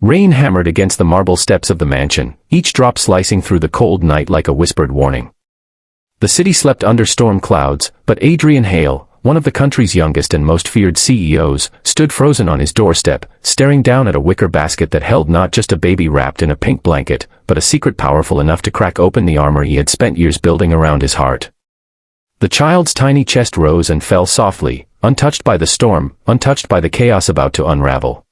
Rain hammered against the marble steps of the mansion, each drop slicing through the cold night like a whispered warning. The city slept under storm clouds, but Adrian Hale, one of the country's youngest and most feared CEOs, stood frozen on his doorstep, staring down at a wicker basket that held not just a baby wrapped in a pink blanket, but a secret powerful enough to crack open the armor he had spent years building around his heart. The child's tiny chest rose and fell softly, untouched by the storm, untouched by the chaos about to unravel.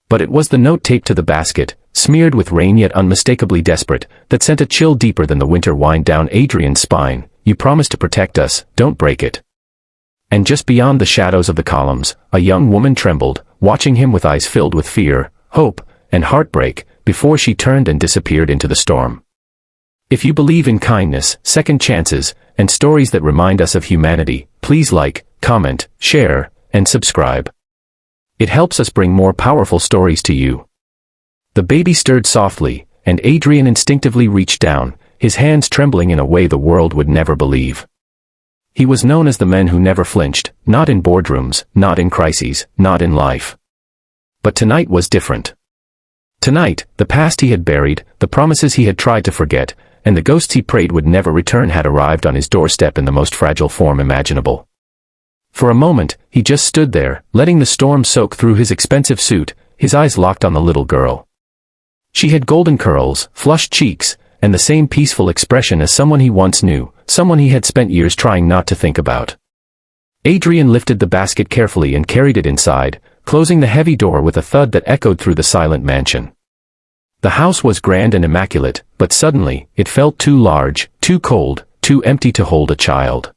But it was the note taped to the basket, smeared with rain yet unmistakably desperate, that sent a chill deeper than the winter wind down Adrian's spine. "You promised to protect us, don't break it." And just beyond the shadows of the columns, a young woman trembled, watching him with eyes filled with fear, hope, and heartbreak, before she turned and disappeared into the storm. If you believe in kindness, second chances, and stories that remind us of humanity, please like, comment, share, and subscribe. It helps us bring more powerful stories to you. The baby stirred softly, and Adrian instinctively reached down, his hands trembling in a way the world would never believe. He was known as the man who never flinched, not in boardrooms, not in crises, not in life. But tonight was different. Tonight, the past he had buried, the promises he had tried to forget, and the ghosts he prayed would never return had arrived on his doorstep in the most fragile form imaginable. For a moment, he just stood there, letting the storm soak through his expensive suit, his eyes locked on the little girl. She had golden curls, flushed cheeks, and the same peaceful expression as someone he once knew, someone he had spent years trying not to think about. Adrian lifted the basket carefully and carried it inside, closing the heavy door with a thud that echoed through the silent mansion. The house was grand and immaculate, but suddenly, it felt too large, too cold, too empty to hold a child.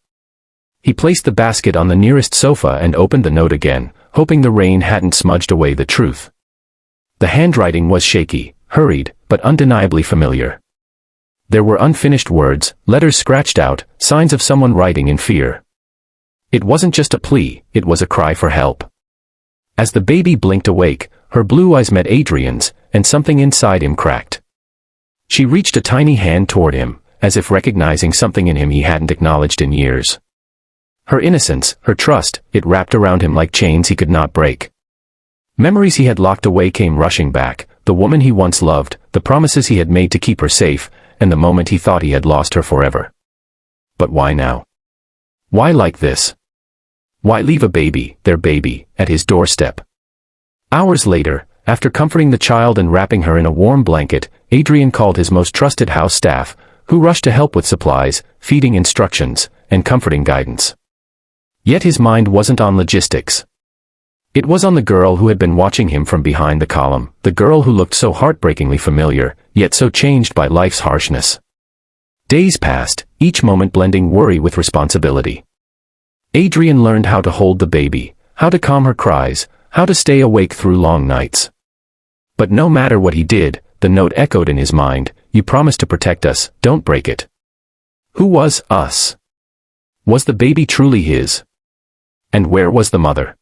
He placed the basket on the nearest sofa and opened the note again, hoping the rain hadn't smudged away the truth. The handwriting was shaky, hurried, but undeniably familiar. There were unfinished words, letters scratched out, signs of someone writing in fear. It wasn't just a plea, it was a cry for help. As the baby blinked awake, her blue eyes met Adrian's, and something inside him cracked. She reached a tiny hand toward him, as if recognizing something in him he hadn't acknowledged in years. Her innocence, her trust, it wrapped around him like chains he could not break. Memories he had locked away came rushing back, the woman he once loved, the promises he had made to keep her safe, and the moment he thought he had lost her forever. But why now? Why like this? Why leave a baby, their baby, at his doorstep? Hours later, after comforting the child and wrapping her in a warm blanket, Adrian called his most trusted house staff, who rushed to help with supplies, feeding instructions, and comforting guidance. Yet his mind wasn't on logistics. It was on the girl who had been watching him from behind the column, the girl who looked so heartbreakingly familiar, yet so changed by life's harshness. Days passed, each moment blending worry with responsibility. Adrian learned how to hold the baby, how to calm her cries, how to stay awake through long nights. But no matter what he did, the note echoed in his mind, "You promised to protect us, don't break it." Who was us? Was the baby truly his? And where was the mother?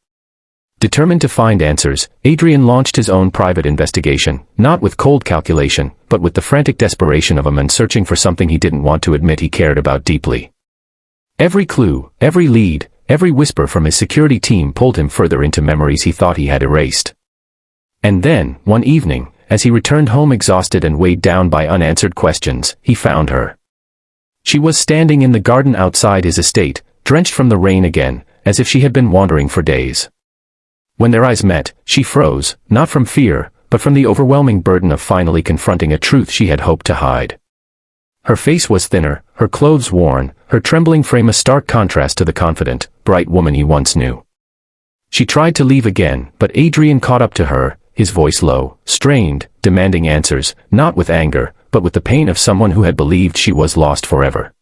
Determined to find answers, Adrian launched his own private investigation, not with cold calculation, but with the frantic desperation of a man searching for something he didn't want to admit he cared about deeply. Every clue, every lead, every whisper from his security team pulled him further into memories he thought he had erased. And then, one evening, as he returned home exhausted and weighed down by unanswered questions, he found her. She was standing in the garden outside his estate, drenched from the rain again, as if she had been wandering for days. When their eyes met, she froze, not from fear, but from the overwhelming burden of finally confronting a truth she had hoped to hide. Her face was thinner, her clothes worn, her trembling frame a stark contrast to the confident, bright woman he once knew. She tried to leave again, but Adrian caught up to her, his voice low, strained, demanding answers, not with anger, but with the pain of someone who had believed she was lost forever.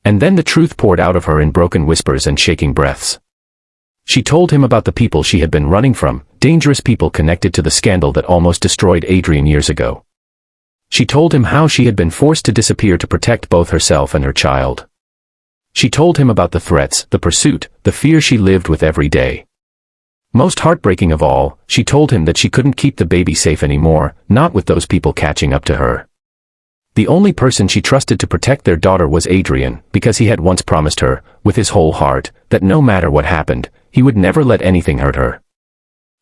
And then the truth poured out of her in broken whispers and shaking breaths. She told him about the people she had been running from, dangerous people connected to the scandal that almost destroyed Adrian years ago. She told him how she had been forced to disappear to protect both herself and her child. She told him about the threats, the pursuit, the fear she lived with every day. Most heartbreaking of all, she told him that she couldn't keep the baby safe anymore, not with those people catching up to her. The only person she trusted to protect their daughter was Adrian, because he had once promised her, with his whole heart, that no matter what happened, he would never let anything hurt her.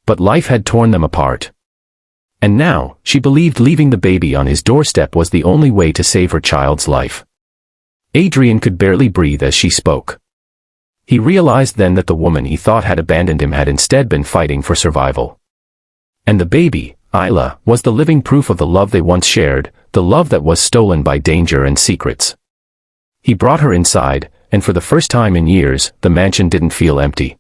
But life had torn them apart. And now, she believed leaving the baby on his doorstep was the only way to save her child's life. Adrian could barely breathe as she spoke. He realized then that the woman he thought had abandoned him had instead been fighting for survival. And the baby, Isla, was the living proof of the love they once shared, the love that was stolen by danger and secrets. He brought her inside, and for the first time in years, the mansion didn't feel empty.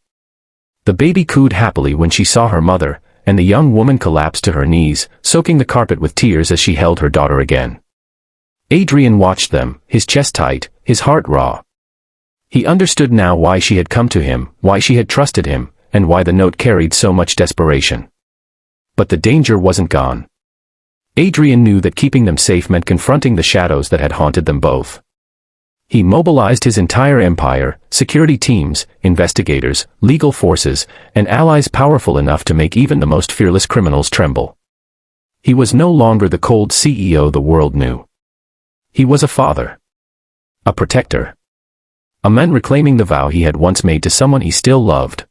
The baby cooed happily when she saw her mother, and the young woman collapsed to her knees, soaking the carpet with tears as she held her daughter again. Adrian watched them, his chest tight, his heart raw. He understood now why she had come to him, why she had trusted him, and why the note carried so much desperation. But the danger wasn't gone. Adrian knew that keeping them safe meant confronting the shadows that had haunted them both. He mobilized his entire empire, security teams, investigators, legal forces, and allies powerful enough to make even the most fearless criminals tremble. He was no longer the cold CEO the world knew. He was a father. A protector. A man reclaiming the vow he had once made to someone he still loved.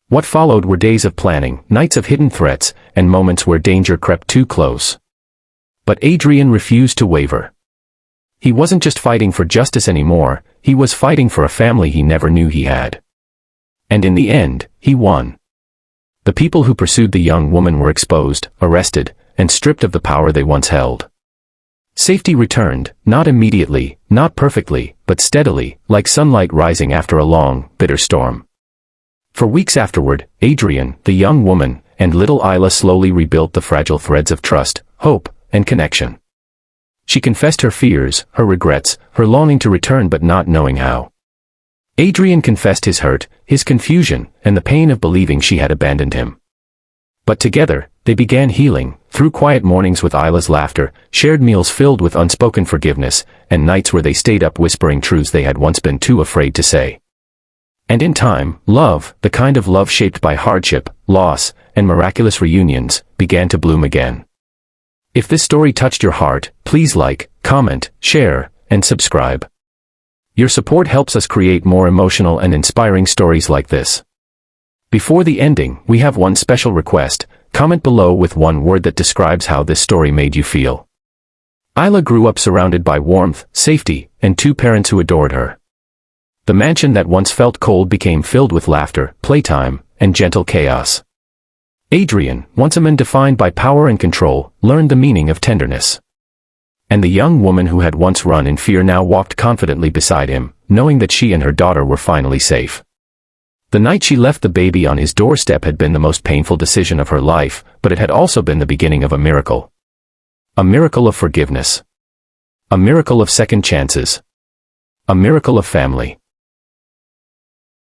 What followed were days of planning, nights of hidden threats, and moments where danger crept too close. But Adrian refused to waver. He wasn't just fighting for justice anymore, he was fighting for a family he never knew he had. And in the end, he won. The people who pursued the young woman were exposed, arrested, and stripped of the power they once held. Safety returned, not immediately, not perfectly, but steadily, like sunlight rising after a long, bitter storm. For weeks afterward, Adrian, the young woman, and little Isla slowly rebuilt the fragile threads of trust, hope, and connection. She confessed her fears, her regrets, her longing to return but not knowing how. Adrian confessed his hurt, his confusion, and the pain of believing she had abandoned him. But together, they began healing, through quiet mornings with Isla's laughter, shared meals filled with unspoken forgiveness, and nights where they stayed up whispering truths they had once been too afraid to say. And in time, love, the kind of love shaped by hardship, loss, and miraculous reunions, began to bloom again. If this story touched your heart, please like, comment, share, and subscribe. Your support helps us create more emotional and inspiring stories like this. Before the ending, we have one special request. Comment below with one word that describes how this story made you feel. Isla grew up surrounded by warmth, safety, and two parents who adored her. The mansion that once felt cold became filled with laughter, playtime, and gentle chaos. Adrian, once a man defined by power and control, learned the meaning of tenderness. And the young woman who had once run in fear now walked confidently beside him, knowing that she and her daughter were finally safe. The night she left the baby on his doorstep had been the most painful decision of her life, but it had also been the beginning of a miracle. A miracle of forgiveness. A miracle of second chances. A miracle of family.